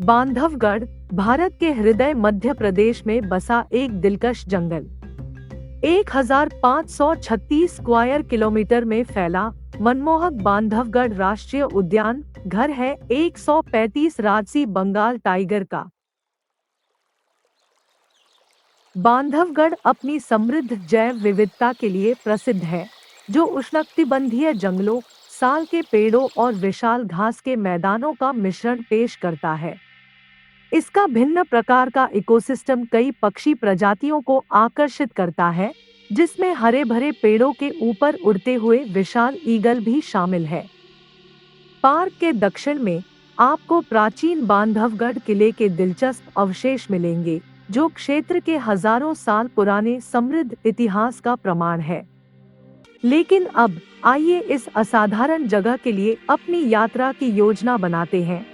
बांधवगढ़ भारत के हृदय मध्य प्रदेश में बसा एक दिलकश जंगल 1536 स्क्वायर किलोमीटर में फैला मनमोहक बांधवगढ़ राष्ट्रीय उद्यान घर है 135 राजसी बंगाल टाइगर का। बांधवगढ़ अपनी समृद्ध जैव विविधता के लिए प्रसिद्ध है, जो उष्णकटिबंधीय जंगलों, साल के पेड़ों और विशाल घास के मैदानों का मिश्रण पेश करता है। इसका भिन्न प्रकार का इकोसिस्टम कई पक्षी प्रजातियों को आकर्षित करता है, जिसमें हरे भरे पेड़ों के ऊपर उड़ते हुए विशाल ईगल भी शामिल है। पार्क के दक्षिण में आपको प्राचीन बांधवगढ़ किले के दिलचस्प अवशेष मिलेंगे, जो क्षेत्र के हजारों साल पुराने समृद्ध इतिहास का प्रमाण है। लेकिन अब आइए इस असाधारण जगह के लिए अपनी यात्रा की योजना बनाते हैं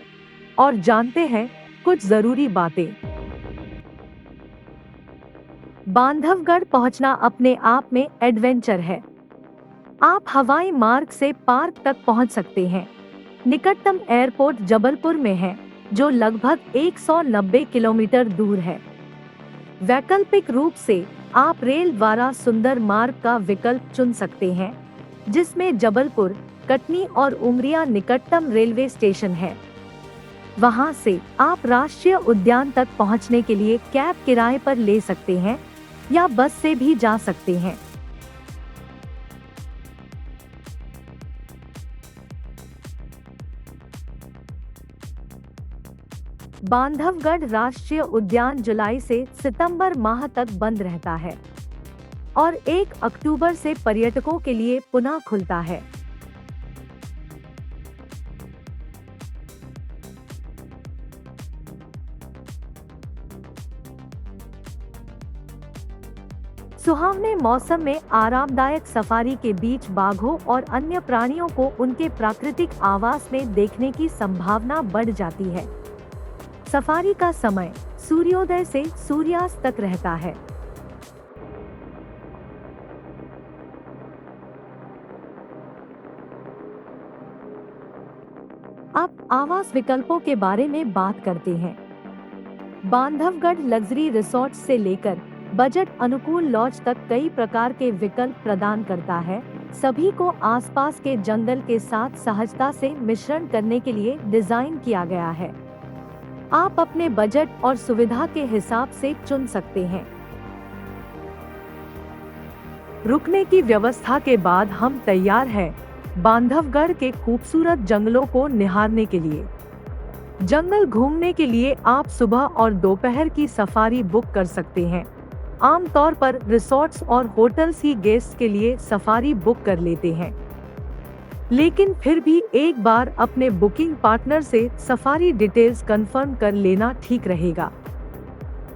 और जानते हैं कुछ जरूरी बातें। बांधवगढ़ पहुंचना अपने आप में एडवेंचर है। आप हवाई मार्ग से पार्क तक पहुंच सकते हैं। निकटतम एयरपोर्ट जबलपुर में है, जो लगभग 190 किलोमीटर दूर है। वैकल्पिक रूप से आप रेल द्वारा सुंदर मार्ग का विकल्प चुन सकते हैं, जिसमें जबलपुर, कटनी और उमरिया निकटतम रेलवे स्टेशन है। वहां से आप राष्ट्रीय उद्यान तक पहुंचने के लिए कैब किराए पर ले सकते हैं या बस से भी जा सकते हैं। बांधवगढ़ राष्ट्रीय उद्यान जुलाई से सितंबर माह तक बंद रहता है और 1 अक्टूबर से पर्यटकों के लिए पुनः खुलता है। सुहावने मौसम में आरामदायक सफारी के बीच बाघों और अन्य प्राणियों को उनके प्राकृतिक आवास में देखने की संभावना बढ़ जाती है। सफारी का समय सूर्योदय से सूर्यास्त तक रहता है। अब आवास विकल्पों के बारे में बात करते हैं। बांधवगढ़ लग्जरी रिसोर्ट से लेकर बजट अनुकूल लॉज तक कई प्रकार के विकल्प प्रदान करता है। सभी को आसपास के जंगल के साथ सहजता से मिश्रण करने के लिए डिजाइन किया गया है। आप अपने बजट और सुविधा के हिसाब से चुन सकते हैं। रुकने की व्यवस्था के बाद हम तैयार हैं बांधवगढ़ के खूबसूरत जंगलों को निहारने के लिए। जंगल घूमने के लिए आप सुबह और दोपहर की सफारी बुक कर सकते हैं। आमतौर पर रिसोर्ट्स और होटल्स ही गेस्ट के लिए सफारी बुक कर लेते हैं, लेकिन फिर भी एक बार अपने बुकिंग पार्टनर से सफारी डिटेल्स कंफर्म कर लेना ठीक रहेगा।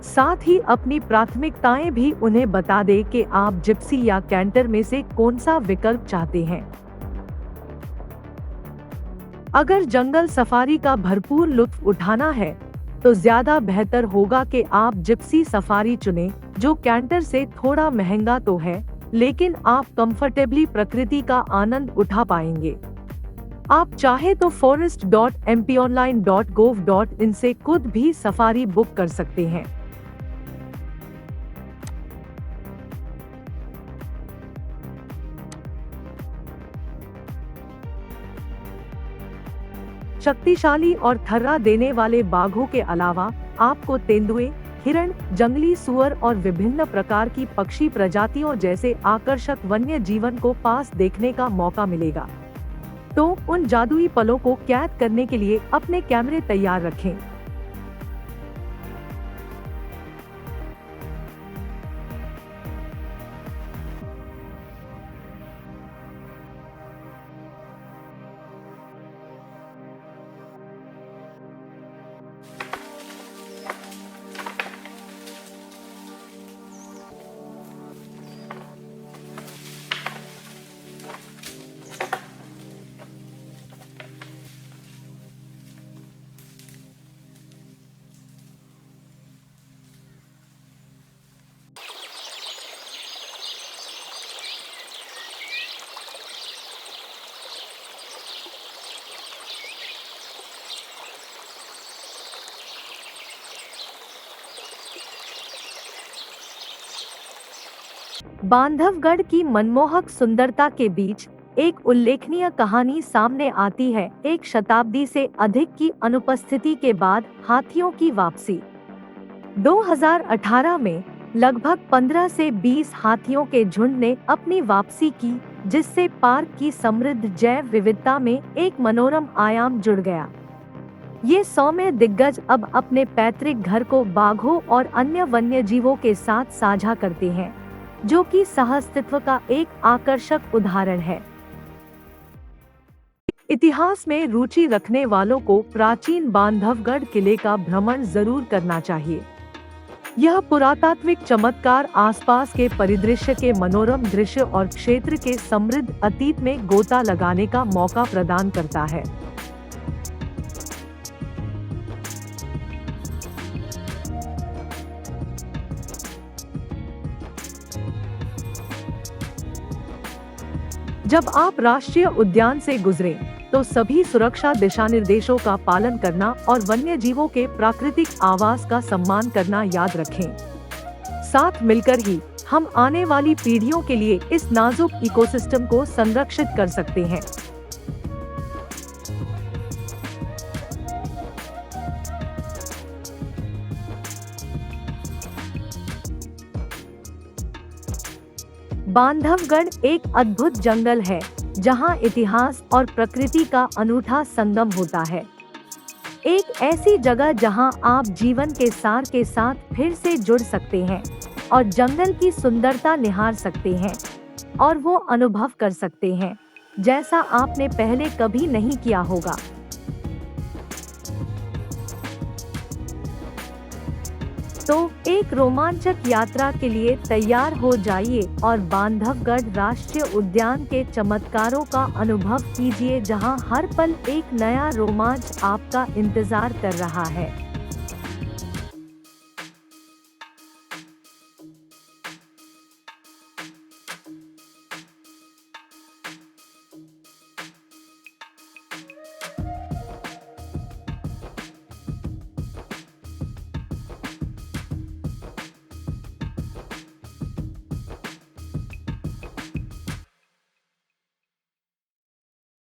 साथ ही अपनी प्राथमिकताएं भी उन्हें बता दें कि आप जिप्सी या कैंटर में से कौन सा विकल्प चाहते हैं। अगर जंगल सफारी का भरपूर लुत्फ उठाना है, तो ज्यादा बेहतर होगा कि आप जिप्सी सफारी चुनें, जो कैंटर से थोड़ा महंगा तो है, लेकिन आप कंफर्टेबली प्रकृति का आनंद उठा पाएंगे। आप चाहे तो forest.mponline.gov.in से खुद भी सफारी बुक कर सकते हैं। शक्तिशाली और थर्रा देने वाले बाघों के अलावा आपको तेंदुए, हिरण, जंगली सुअर और विभिन्न प्रकार की पक्षी प्रजातियों जैसे आकर्षक वन्य जीवन को पास देखने का मौका मिलेगा। तो उन जादुई पलों को कैद करने के लिए अपने कैमरे तैयार रखें। बांधवगढ़ की मनमोहक सुंदरता के बीच एक उल्लेखनीय कहानी सामने आती है। एक शताब्दी से अधिक की अनुपस्थिति के बाद हाथियों की वापसी। 2018 में लगभग 15 से 20 हाथियों के झुंड ने अपनी वापसी की, जिससे पार्क की समृद्ध जैव विविधता में एक मनोरम आयाम जुड़ गया। ये सौम्य दिग्गज अब अपने पैतृक घर को बाघों और अन्य वन्यजीवों के साथ साझा करते हैं, जो कि सहअस्तित्व का एक आकर्षक उदाहरण है। इतिहास में रुचि रखने वालों को प्राचीन बांधवगढ़ किले का भ्रमण जरूर करना चाहिए। यह पुरातात्विक चमत्कार आसपास के परिदृश्य के मनोरम दृश्य और क्षेत्र के समृद्ध अतीत में गोता लगाने का मौका प्रदान करता है। जब आप राष्ट्रीय उद्यान से गुजरें, तो सभी सुरक्षा दिशानिर्देशों का पालन करना और वन्य जीवों के प्राकृतिक आवास का सम्मान करना याद रखें। साथ मिलकर ही हम आने वाली पीढ़ियों के लिए इस नाजुक इकोसिस्टम को संरक्षित कर सकते हैं। बांधवगढ़ एक अद्भुत जंगल है, जहां इतिहास और प्रकृति का अनूठा संगम होता है। एक ऐसी जगह जहां आप जीवन के सार के साथ फिर से जुड़ सकते हैं और जंगल की सुंदरता निहार सकते हैं और वो अनुभव कर सकते हैं जैसा आपने पहले कभी नहीं किया होगा। तो एक रोमांचक यात्रा के लिए तैयार हो जाइए और बांधवगढ़ राष्ट्रीय उद्यान के चमत्कारों का अनुभव कीजिए, जहां हर पल एक नया रोमांच आपका इंतजार कर रहा है।